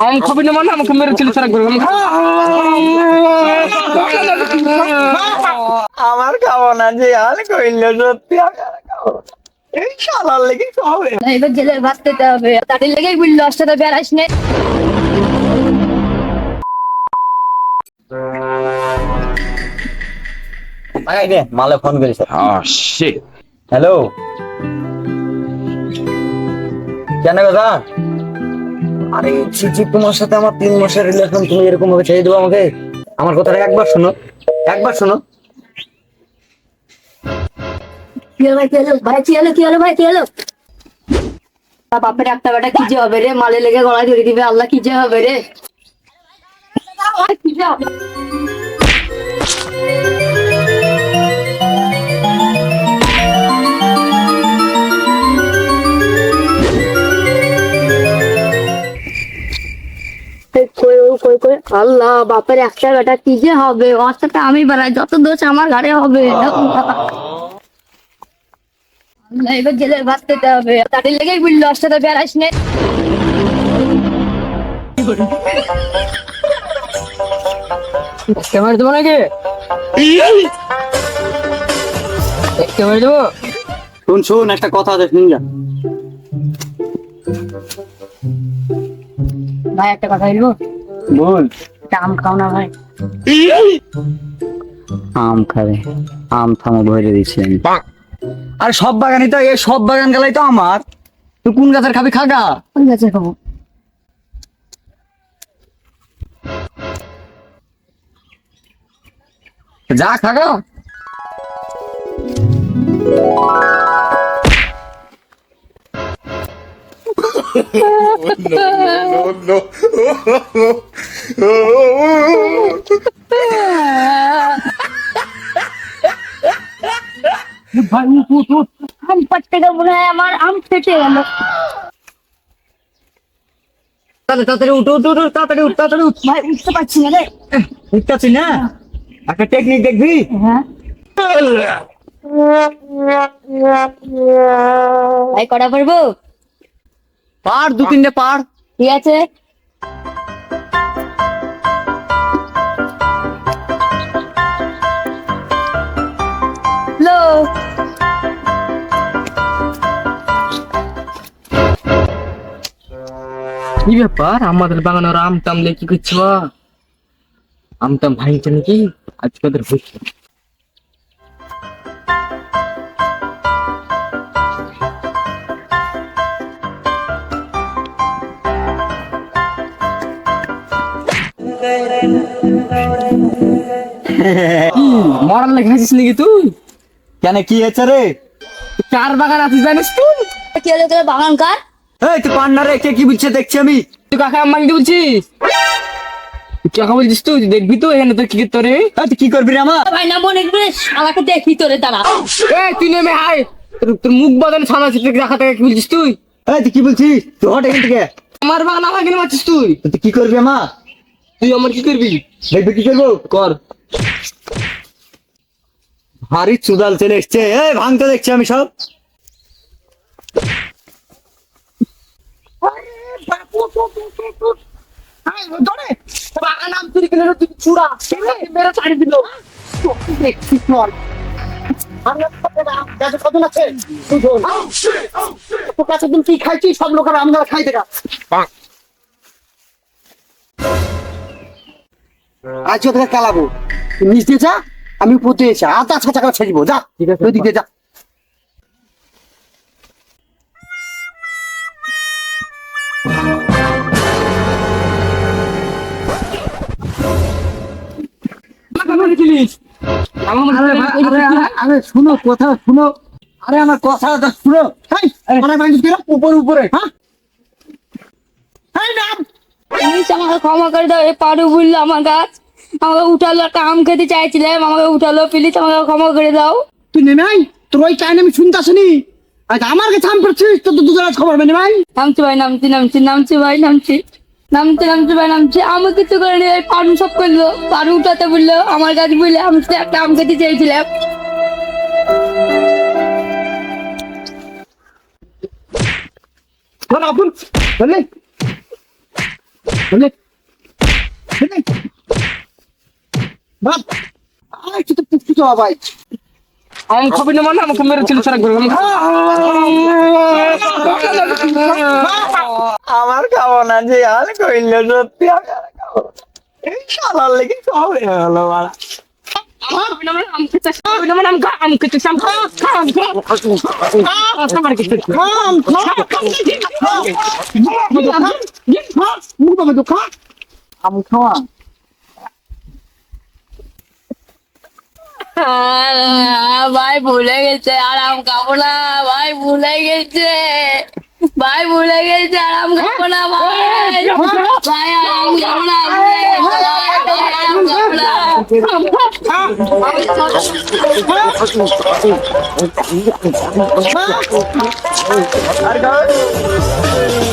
আমি খবর নেব না, আমাকে মেরে ছেলে ছাড়া করবে। আমার খাবো না যে আর কইলে সত্যি আমার খাবো না। এই শালার লেগে হবে না, এবার জেলের ভাত খেতে হবে, তাদের লেগেই বললো আসতে বেড়াস নে। আই দে মালে ফোন করেছে। Oh shit. হ্যালো কেন কথা? আরে ছিছি, তোমার সাথে আমার 3 মাসের রিলেশন, তুমি এরকম ভাবে ছেড়ে দেবো আমাকে? আমার কথাটা একবার শোনো, একবার শোনো। কি হলো ভাই, কি হলো ভাই, কি হলো, কি হলো ভাই, কি হলো? বাপের একটা বেটা কি যে হবে রে, মালে লেগে গলায় ধরে দিবে, আল্লাহ কি যে হবে রে, কি যে হবে? আল্লাহ, বাপের একটা বেটা কি যে হবে, ওর সাথে আমি বেড়াই, যত দোষ আমার ঘাড়ে হবে। আল্লাহ, এবার জেলের ভাত খেতে হবে, তাদের লেগেই বললো ওর সাথে বেড়াস নে। ক্যামেরা দেবো নাকি? ক্যামেরা দেবো? শুন শুন, একটা কথা আছে, শুন যা। ভাই একটা কথা বলবো? বল। একটা আম খাও না ভাই। আম খাবে? আম থামো ভরে দিচ্ছি আমি। আর সব বাগানই তো, এই সব বাগান গেলাই তো আমার। তুই কোন গাছের খাবি খাগা? কোন গাছে খাবো? যা খাগা। ভাই আম পাড়তে যাবো না, আমার আম ফেটে গেল। তাড়াতাড়ি উঠ উঠ উঠ, তাড়াতাড়ি উঠ, তাড়াতাড়ি উঠ। ভাই উঠতে পারছি না রে। উঠতেছি না, একটা টেকনিক দেখবি? হ্যাঁ ভাই, কটা পারবো? পার 2-3টে পার। ঠিক আছে। লো কি ব্যাপার, আমাদের বাগানের আম টাম লেগে কি করছো? আম টাম ভাঙছে নাকি আজকে ওদের হচ্ছে? কি মরার লেগে আছিস নাকি তুই? কেন কি হয়েছে রে? কার বাগান আছিস জানিস তুই? কি হলো, তোর বাগান কার? এই তুই পান্না রে, কে কি বুঝছে দেখছি আমি। তুই কাকে আম ভাঙতে বলছিস? তুই কাকে বলছিস? তুই দেখবি তো এখানে তোর কি করতে রে? এই তুই কি করবি রে আমার? ভাই না মনে করে শালাকে দেখি তোরে দাঁড়া। এই তুই নেমে আয়, তোর মুখ বদলে ছানা ছিটে দেখা থেকে কি বলছিস তুই? এই তুই কি বলছিস? তুই হট এখান থেকে। আমার বাগান আমাকে কেন মারছিস তুই? তুই কি করবি আমার? তুই আমার কি করবি? দেখবি কি করবো? কর। ভারী চুদাল চলে এসছে, এই ভাঙতে দেখছি আমি সব। বাগান আম চুরি করে তুই চূড়া মেরে ছাড়ি দিল। তুই খাইছিস, সব লোকের আমরা খাই দেখা। আজ তোকে কালাবো, তুই নিচ দিয়ে যা, আমি উপর দিয়ে এসে আধা ছাঁচা ছেড়ে দিবো। যা, ওই দিক দিয়ে যা। আরে শুনো, কথা শুনো। আরে আমার কথাটা শুনো। উপরে উপরে, হ্যাঁ প্লিজ আমাকে ক্ষমা করে দাও, এই পারু বললো আমার গাছ, আমাকে উঠালো, একটা আম খেতে চাইছিলাম, আমাকে উঠালো, প্লিজ আমাকে ক্ষমা করে দাও। তুই নেমে আয়, তোর ওই কাহিনী আমি শুনতে আসিনি। আজ আমার কাছে আম পড়ছিস, তো দুজন আজ খবর নেমে আয়। নামছি ভাই, নামছি নামছি নামছি ভাই, নামছি নামছি নামছি ভাই, নামছি। আমি কিছু করে নি, এই পারু সব করলো, পারু উঠাতে বললো আমার গাছ বললে, আমি শুধু একটা আম খেতে চেয়েছিলাম। আপন বলে বাপ আরে তুই তো পুষ্টি তো ভাই আম খাবি না মানে আমাকে মেরেছিল সারা ঘরে আমার খাবো না যে আর কইলে সত্যি আমি আর খাবো না। এই শালার লেগে সব হয়ে গেল বাড়া খাবি না মানে আম খেতে খাবি না মানে আম খেতে আম খা আমার কিছু আম খাওয়া ভাই ভুলে গেছে আর আম খাবো না ভাই ভুলে গেছে ভাই ভুলে গেছে আর আম খাবো না ভাই ভাই আর আম খাবো না ভুলে গেছে ভাই, আম খাবো না আর খাওয়া